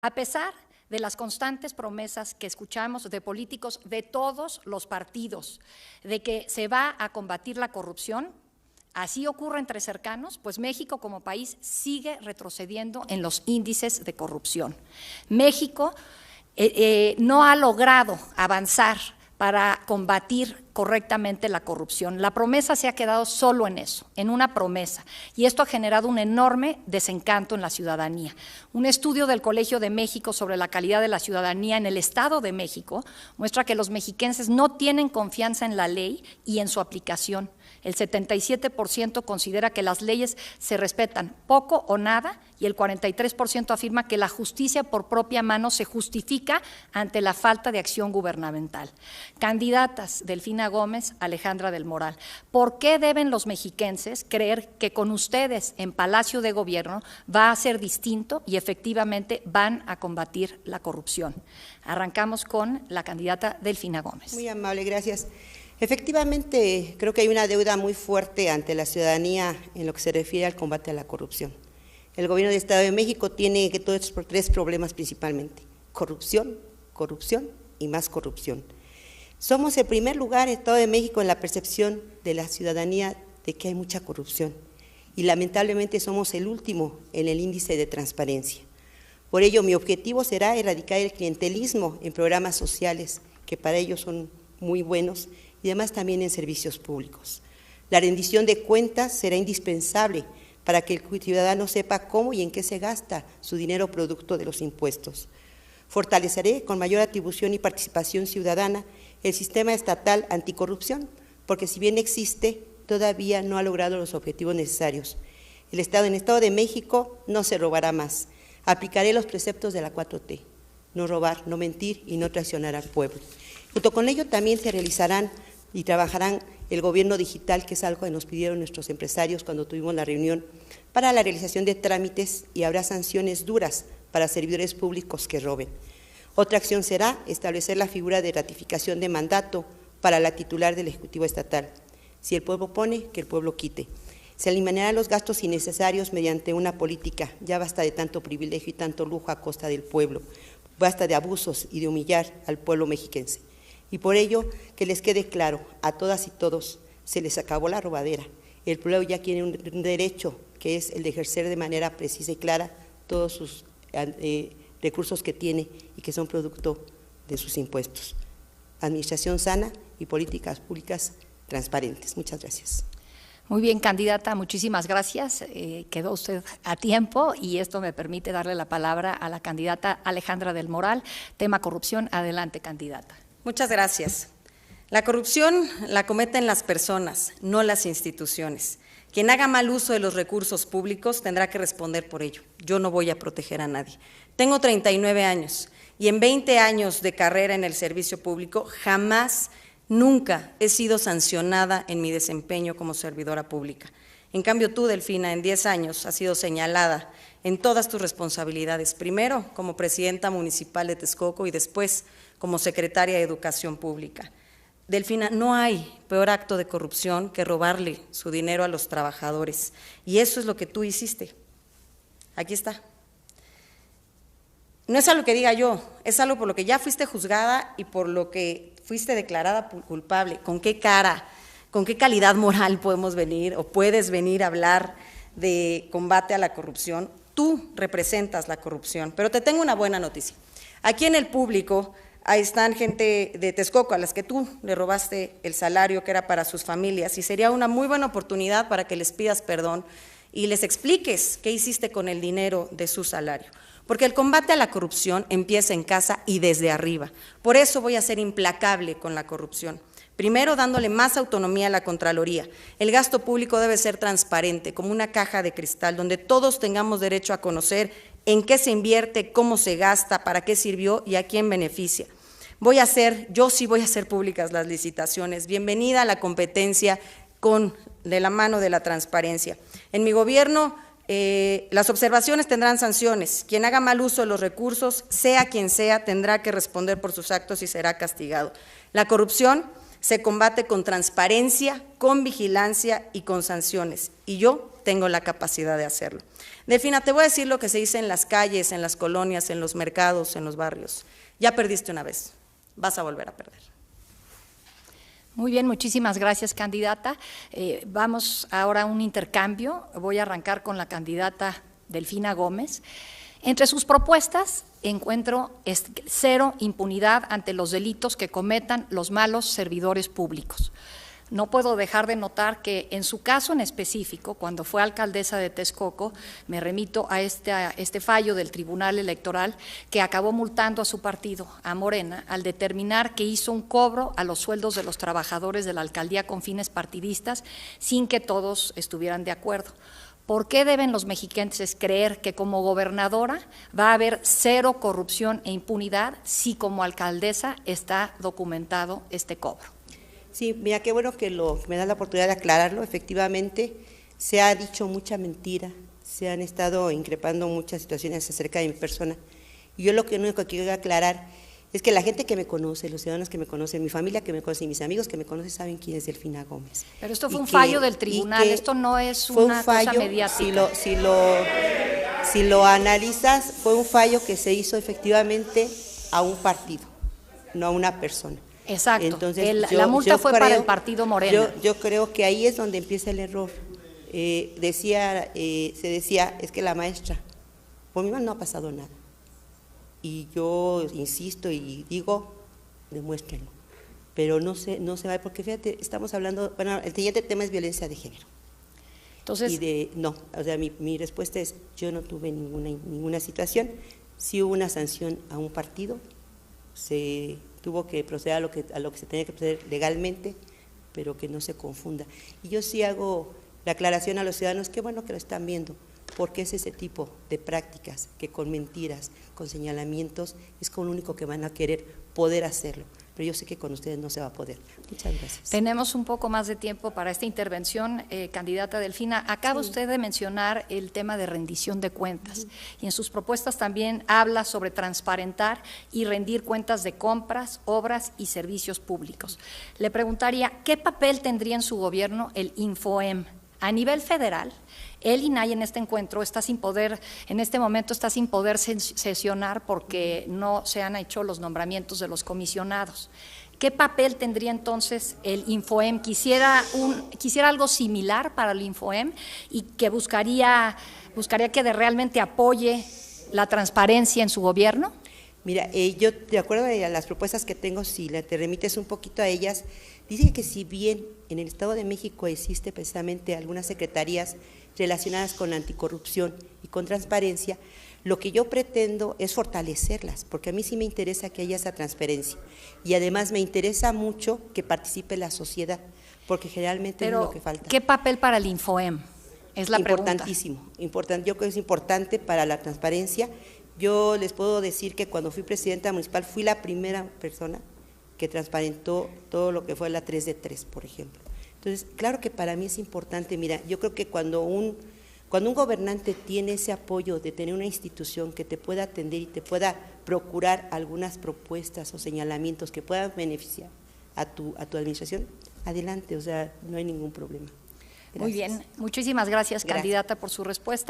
A pesar de las constantes promesas que escuchamos de políticos de todos los partidos, de que se va a combatir la corrupción, así ocurre entre cercanos, pues México como país sigue retrocediendo en los índices de corrupción. México no ha logrado avanzar para combatir correctamente la corrupción. La promesa se ha quedado solo en eso, en una promesa, y esto ha generado un enorme desencanto en la ciudadanía. Un estudio del Colegio de México sobre la calidad de la ciudadanía en el Estado de México muestra que los mexiquenses no tienen confianza en la ley y en su aplicación. El 77% considera que las leyes se respetan poco o nada y el 43% afirma que la justicia por propia mano se justifica ante la falta de acción gubernamental. Candidatas Delfina Gómez, Alejandra del Moral, ¿por qué deben los mexiquenses creer que con ustedes en Palacio de Gobierno va a ser distinto y efectivamente van a combatir la corrupción? Arrancamos con la candidata Delfina Gómez. Muy amable, gracias. Efectivamente, creo que hay una deuda muy fuerte ante la ciudadanía en lo que se refiere al combate a la corrupción. El Gobierno del Estado de México tiene todos estos tres problemas principalmente: corrupción, corrupción y más corrupción. Somos el primer lugar, Estado de México, en la percepción de la ciudadanía de que hay mucha corrupción y lamentablemente somos el último en el índice de transparencia. Por ello, mi objetivo será erradicar el clientelismo en programas sociales, que para ellos son muy buenos, y además también en servicios públicos. La rendición de cuentas será indispensable para que el ciudadano sepa cómo y en qué se gasta su dinero producto de los impuestos. Fortaleceré con mayor atribución y participación ciudadana el sistema estatal anticorrupción, porque si bien existe, todavía no ha logrado los objetivos necesarios. En el Estado de México no se robará más. Aplicaré los preceptos de la 4T, no robar, no mentir y no traicionar al pueblo. Junto con ello también se realizarán y trabajarán el gobierno digital, que es algo que nos pidieron nuestros empresarios cuando tuvimos la reunión, para la realización de trámites, y habrá sanciones duras para servidores públicos que roben. Otra acción será establecer la figura de ratificación de mandato para la titular del Ejecutivo Estatal. Si el pueblo pone, que el pueblo quite. Se eliminarán los gastos innecesarios mediante una política. Ya basta de tanto privilegio y tanto lujo a costa del pueblo. Basta de abusos y de humillar al pueblo mexiquense. Y por ello, que les quede claro a todas y todos, se les acabó la robadera. El pueblo ya tiene un derecho, que es el de ejercer de manera precisa y clara todos sus recursos que tiene y que son producto de sus impuestos. Administración sana y políticas públicas transparentes. Muchas gracias. Muy bien, candidata, muchísimas gracias. Quedó usted a tiempo y esto me permite darle la palabra a la candidata Alejandra del Moral. Tema corrupción. Adelante, candidata. Muchas gracias. La corrupción la cometen las personas, no las instituciones. Quien haga mal uso de los recursos públicos tendrá que responder por ello. Yo no voy a proteger a nadie. Tengo 39 años y en 20 años de carrera en el servicio público jamás, nunca he sido sancionada en mi desempeño como servidora pública. En cambio tú, Delfina, en 10 años has sido señalada en todas tus responsabilidades, primero como presidenta municipal de Texcoco y después como secretaria de Educación Pública. Delfina, no hay peor acto de corrupción que robarle su dinero a los trabajadores, y eso es lo que tú hiciste. Aquí está. No es algo que diga yo, es algo por lo que ya fuiste juzgada y por lo que fuiste declarada culpable. ¿Con qué cara, con qué calidad moral podemos venir o puedes venir a hablar de combate a la corrupción? Tú representas la corrupción, pero te tengo una buena noticia. Aquí en el público ahí están gente de Texcoco a las que tú le robaste el salario que era para sus familias, y sería una muy buena oportunidad para que les pidas perdón y les expliques qué hiciste con el dinero de su salario. Porque el combate a la corrupción empieza en casa y desde arriba. Por eso voy a ser implacable con la corrupción. Primero, dándole más autonomía a la Contraloría. El gasto público debe ser transparente, como una caja de cristal, donde todos tengamos derecho a conocer en qué se invierte, cómo se gasta, para qué sirvió y a quién beneficia. Yo sí voy a hacer públicas las licitaciones. Bienvenida a la competencia de la mano de la transparencia. En mi gobierno, las observaciones tendrán sanciones. Quien haga mal uso de los recursos, sea quien sea, tendrá que responder por sus actos y será castigado. La corrupción se combate con transparencia, con vigilancia y con sanciones, y yo tengo la capacidad de hacerlo. Delfina, te voy a decir lo que se dice en las calles, en las colonias, en los mercados, en los barrios. Ya perdiste una vez, vas a volver a perder. Muy bien, muchísimas gracias, candidata. Vamos ahora a un intercambio. Voy a arrancar con la candidata Delfina Gómez. Entre sus propuestas encuentro cero impunidad ante los delitos que cometan los malos servidores públicos. No puedo dejar de notar que en su caso en específico, cuando fue alcaldesa de Texcoco, me remito a este fallo del Tribunal Electoral que acabó multando a su partido, a Morena, al determinar que hizo un cobro a los sueldos de los trabajadores de la alcaldía con fines partidistas sin que todos estuvieran de acuerdo. ¿Por qué deben los mexiquenses creer que como gobernadora va a haber cero corrupción e impunidad si como alcaldesa está documentado este cobro? Sí, mira, qué bueno que me da la oportunidad de aclararlo. Efectivamente, se ha dicho mucha mentira, se han estado increpando muchas situaciones acerca de mi persona. Y yo lo único que quiero aclarar es que la gente que me conoce, los ciudadanos que me conocen, mi familia que me conoce y mis amigos que me conocen saben quién es Delfina Gómez. Pero esto fue un fallo del tribunal, esto no es una cosa mediática. Si lo analizas, fue un fallo que se hizo efectivamente a un partido, no a una persona. Exacto, entonces, la multa fue para el partido Morena. Yo creo que ahí es donde empieza el error. Se decía, es que la maestra, por mi mano no ha pasado nada. Y yo insisto y digo, demuéstrenlo. Pero no se va, porque fíjate, estamos hablando, bueno, el siguiente tema es violencia de género. Entonces, mi respuesta es, yo no tuve ninguna situación. Sí hubo una sanción a un partido, se tuvo que proceder a lo que se tenía que proceder legalmente, pero que no se confunda. Y yo sí hago la aclaración a los ciudadanos, qué bueno que lo están viendo, porque es ese tipo de prácticas que con mentiras, con señalamientos, es con lo único que van a querer poder hacerlo. Pero yo sé que con ustedes no se va a poder. Muchas gracias. Tenemos un poco más de tiempo para esta intervención, candidata Delfina. Acaba usted de mencionar el tema de rendición de cuentas y en sus propuestas también habla sobre transparentar y rendir cuentas de compras, obras y servicios públicos. Le preguntaría, ¿qué papel tendría en su gobierno el Infoem? A nivel federal, el INAI en este encuentro está sin poder, en este momento está sin poder sesionar porque no se han hecho los nombramientos de los comisionados. ¿Qué papel tendría entonces el Infoem? Quisiera algo similar para el Infoem y que buscaría que realmente apoye la transparencia en su gobierno. Mira, yo de acuerdo a las propuestas que tengo, si te remites un poquito a ellas, dice que si bien en el Estado de México existe precisamente algunas secretarías relacionadas con anticorrupción y con transparencia, lo que yo pretendo es fortalecerlas, porque a mí sí me interesa que haya esa transparencia y además me interesa mucho que participe la sociedad, porque generalmente es lo que falta. ¿Qué papel para el Infoem? Es la pregunta. Importantísimo, yo creo que es importante para la transparencia. Yo les puedo decir que cuando fui presidenta municipal fui la primera persona que transparentó todo lo que fue la 3 de 3, por ejemplo. Entonces, claro que para mí es importante, mira, yo creo que cuando un gobernante tiene ese apoyo de tener una institución que te pueda atender y te pueda procurar algunas propuestas o señalamientos que puedan beneficiar a tu administración, adelante, o sea, no hay ningún problema. Gracias. Muy bien, muchísimas gracias, candidata, por su respuesta.